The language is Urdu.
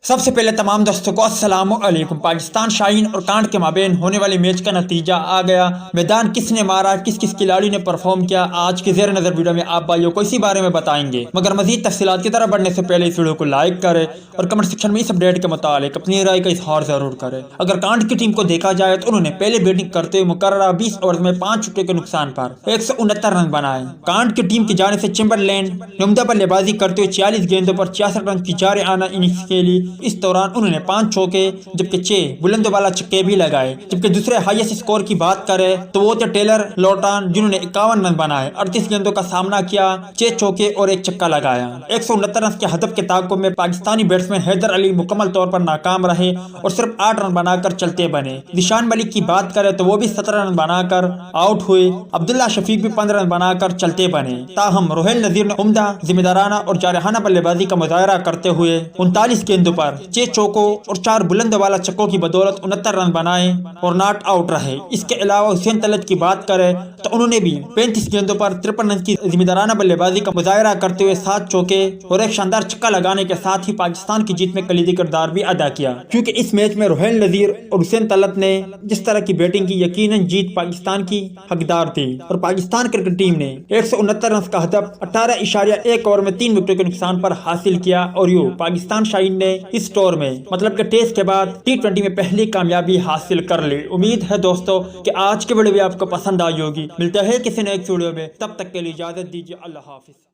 سب سے پہلے تمام دوستوں کو السلام علیکم۔ پاکستان شاہین اور کانٹ کے مابین ہونے والے میچ کا نتیجہ آ گیا۔ میدان کس نے مارا، کس کس کھلاڑی نے پرفارم کیا، آج کے زیر نظر ویڈیو میں آپ بھائیوں کو اسی بارے میں بتائیں گے۔ مگر مزید تفصیلات کی طرف بڑھنے سے پہلے اس ویڈیو کو لائک کریں اور کمنٹ سیکشن میں اس اپڈیٹ کے متعلق اپنی رائے کا اظہار ضرور کریں۔ اگر کانٹ کی ٹیم کو دیکھا جائے تو انہوں نے پہلے بیٹنگ کرتے ہوئے مقررہ 20 اوور میں 5 وکٹوں کے نقصان پر 169 رن بنائے۔ کانٹ کی ٹیم کی جانب سے چمبرلین نے عمدہ بلے بازی کرتے ہوئے 40 گیندوں پر 66 رن کی جارحانہ اننگز کھیلی۔ اس دوران انہوں نے 5 چوکے جبکہ 6 بلند بالا چھکے بھی لگائے۔ جبکہ دوسرے ہائیسٹ اسکور کی بات کریں تو وہ تھے ٹیلر لوٹان جنہوں نے 51 رن بنائے، 38 گیندوں کا سامنا کیا، 6 چوکے اور 1 چھکا لگایا۔ 169 رن کے ہدف کے تعاقب میں پاکستانی بیٹسمین حیدر علی مکمل طور پر ناکام رہے اور صرف 8 رن بنا کر چلتے بنے۔ ذیشان ملک کی بات کریں تو وہ بھی 17 رن بنا کر آؤٹ ہوئے۔ عبداللہ شفیق بھی 15 رن بنا کر چلتے بنے۔ تاہم روحیل نے عمدہ ذمہ دارانہ اور جارحانہ بلے بازی کا مظاہرہ کرتے ہوئے 39 گیندوں پر 6 چوکوں اور 4 بلند والا چھکوں کی بدولت 69 رن بنائے اور ناٹ آؤٹ رہے۔ اس کے علاوہ طلعت کی بات کریں تو انہوں نے بھی 35 گیندوں پر 53 رن کی ذمہ دارانہ بلے بازی کا مظاہرہ کرتے ہوئے 7 چوکے اور 1 شاندار چھکا لگانے کے ساتھ ہی پاکستان کی جیت میں کلیدی کردار بھی ادا کیا، کیونکہ اس میچ میں روحیل اور طلعت نے جس طرح کی بیٹنگ کی یقیناً جیت پاکستان کی حقدار تھی اور پاکستان کرکٹ ٹیم نے 169 رن کا ہدف 18.1 اوور میں 3 وکٹوں کے نقصان پر حاصل کیا اور یوں پاکستان شاہین نے اس ٹور میں مطلب کہ ٹیسٹ کے بعد T20 میں پہلی کامیابی حاصل کر لی۔ امید ہے دوستوں کہ آج کی ویڈیو بھی آپ کو پسند آئی ہوگی۔ ملتے ہیں کسی نیکسٹ ویڈیو میں، تب تک کے لیے اجازت دیجیے۔ اللہ حافظ۔